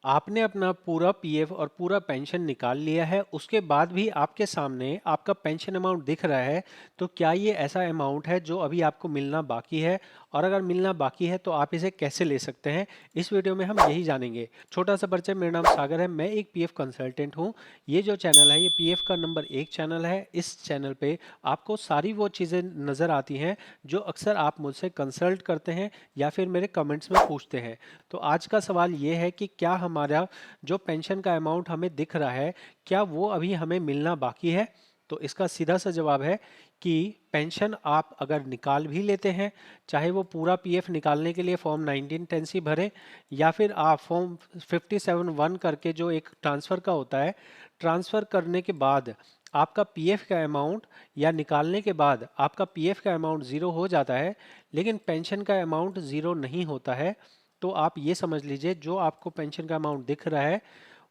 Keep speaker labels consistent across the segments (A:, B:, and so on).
A: आपने अपना पूरा पीएफ और पूरा पेंशन निकाल लिया है, उसके बाद भी आपके सामने आपका पेंशन अमाउंट दिख रहा है। तो क्या ये ऐसा अमाउंट है जो अभी आपको मिलना बाकी है? और अगर मिलना बाकी है तो आप इसे कैसे ले सकते हैं? इस वीडियो में हम यही जानेंगे। छोटा सा परिचय, मेरा नाम सागर है, मैं एक पीएफ कंसल्टेंट हूँ। ये जो चैनल है ये पीएफ का नंबर 1 चैनल है। इस चैनल पे आपको सारी वो चीज़ें नज़र आती हैं जो अक्सर आप मुझसे कंसल्ट करते हैं या फिर मेरे कमेंट्स में पूछते हैं। तो आज का सवाल ये है कि क्या हमारा जो पेंशन का अमाउंट हमें दिख रहा है, क्या वो अभी हमें मिलना बाकी है? तो इसका सीधा सा जवाब है कि पेंशन आप अगर निकाल भी लेते हैं, चाहे वो पूरा पीएफ निकालने के लिए फॉर्म 1910 सी भरें या फिर आप फॉर्म 57(1) करके जो एक ट्रांसफ़र का होता है, ट्रांसफ़र करने के बाद आपका पीएफ का अमाउंट या निकालने के बाद आपका पीएफ का अमाउंट ज़ीरो हो जाता है, लेकिन पेंशन का अमाउंट ज़ीरो नहीं होता है। तो आप ये समझ लीजिए जो आपको पेंशन का अमाउंट दिख रहा है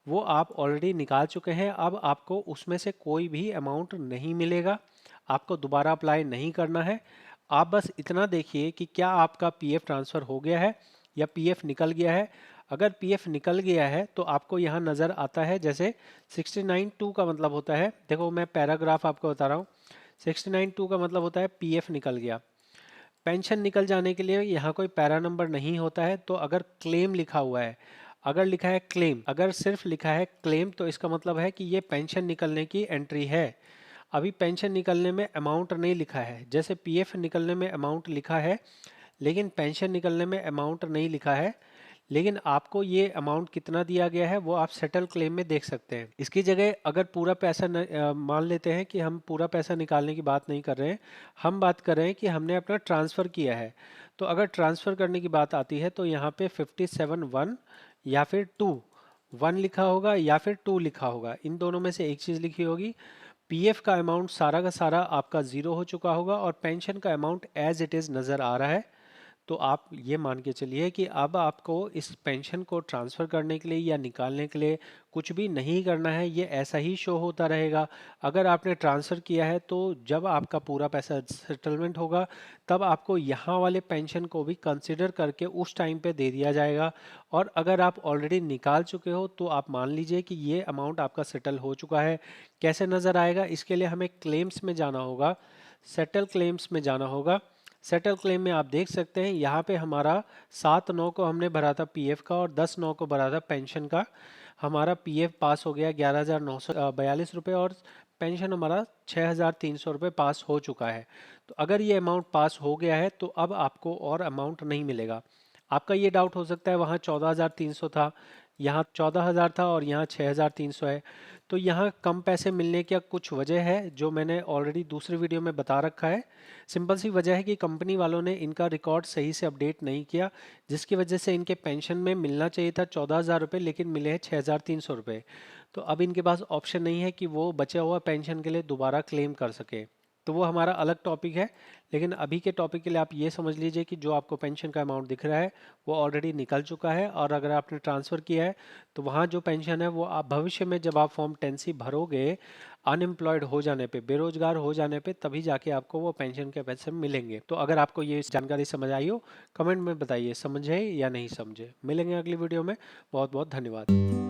A: वो आप ऑलरेडी निकाल चुके हैं। अब आपको उसमें से कोई भी अमाउंट नहीं मिलेगा, आपको दोबारा अप्लाई नहीं करना है। आप बस इतना देखिए कि क्या आपका पीएफ ट्रांसफ़र हो गया है या पीएफ निकल गया है। अगर पीएफ निकल गया है तो आपको यहाँ नज़र आता है जैसे 69(2) का मतलब होता है, देखो मैं पैराग्राफ आपको बता रहा हूँ। 69(2) का मतलब होता है पीएफ निकल गया। पेंशन निकल जाने के लिए यहाँ कोई पैरा नंबर नहीं होता है। तो अगर क्लेम लिखा हुआ है, अगर लिखा है क्लेम, अगर सिर्फ लिखा है क्लेम तो इसका मतलब है कि ये पेंशन निकलने की एंट्री है। अभी पेंशन निकलने में अमाउंट नहीं लिखा है। जैसे पीएफ निकलने में अमाउंट लिखा है लेकिन पेंशन निकलने में अमाउंट नहीं लिखा है। लेकिन आपको ये अमाउंट कितना दिया गया है वो आप सेटल क्लेम में देख सकते हैं। इसकी जगह अगर पूरा पैसा मान लेते हैं कि हम पूरा पैसा निकालने की बात नहीं कर रहे हैं, हम बात कर रहे हैं कि हमने अपना ट्रांसफ़र किया है। तो अगर ट्रांसफ़र करने की बात आती है तो यहाँ पे 57(1) या फिर 2 1 लिखा होगा या फिर 2 लिखा होगा, इन दोनों में से एक चीज़ लिखी होगी। पीएफ का अमाउंट सारा का सारा आपका ज़ीरो हो चुका होगा और पेंशन का अमाउंट एज इट इज़ नज़र आ रहा है। तो आप ये मान के चलिए कि अब आपको इस पेंशन को ट्रांसफ़र करने के लिए या निकालने के लिए कुछ भी नहीं करना है, ये ऐसा ही शो होता रहेगा। अगर आपने ट्रांसफ़र किया है तो जब आपका पूरा पैसा सेटलमेंट होगा तब आपको यहाँ वाले पेंशन को भी कंसिडर करके उस टाइम पे दे दिया जाएगा। और अगर आप ऑलरेडी निकाल चुके हो तो आप मान लीजिए कि ये अमाउंट आपका सेटल हो चुका है। कैसे नज़र आएगा? इसके लिए हमें क्लेम्स में जाना होगा, सेटल क्लेम्स में जाना होगा। सेटल क्लेम में आप देख सकते हैं यहाँ पे हमारा 7/9 को हमने भरा था पीएफ का और 10/9 को भरा था पेंशन का। हमारा पीएफ पास हो गया 11,942 रुपये और पेंशन हमारा 6,300 रुपये पास हो चुका है। तो अगर ये अमाउंट पास हो गया है तो अब आपको और अमाउंट नहीं मिलेगा। आपका ये डाउट हो सकता है वहाँ 14,300 था, यहाँ 14,000 था और यहाँ 6,300 है। तो यहाँ कम पैसे मिलने की कुछ वजह है जो मैंने ऑलरेडी दूसरे वीडियो में बता रखा है। सिंपल सी वजह है कि कंपनी वालों ने इनका रिकॉर्ड सही से अपडेट नहीं किया, जिसकी वजह से इनके पेंशन में मिलना चाहिए था 14,000 रुपये लेकिन मिले हैं 6,300 रुपये। तो अब इनके पास ऑप्शन नहीं है कि वो बचा हुआ पेंशन के लिए दोबारा क्लेम कर सके। तो वो हमारा अलग टॉपिक है। लेकिन अभी के टॉपिक के लिए आप ये समझ लीजिए कि जो आपको पेंशन का अमाउंट दिख रहा है वो ऑलरेडी निकल चुका है। और अगर आपने ट्रांसफ़र किया है तो वहाँ जो पेंशन है वो आप भविष्य में जब आप फॉर्म 10C भरोगे, अनएम्प्लॉयड हो जाने पे, बेरोजगार हो जाने पे, तभी जाके आपको वो पेंशन के पैसे मिलेंगे। तो अगर आपको ये जानकारी समझ आई हो, कमेंट में बताइए समझे या नहीं समझे। मिलेंगे अगली वीडियो में। बहुत बहुत धन्यवाद।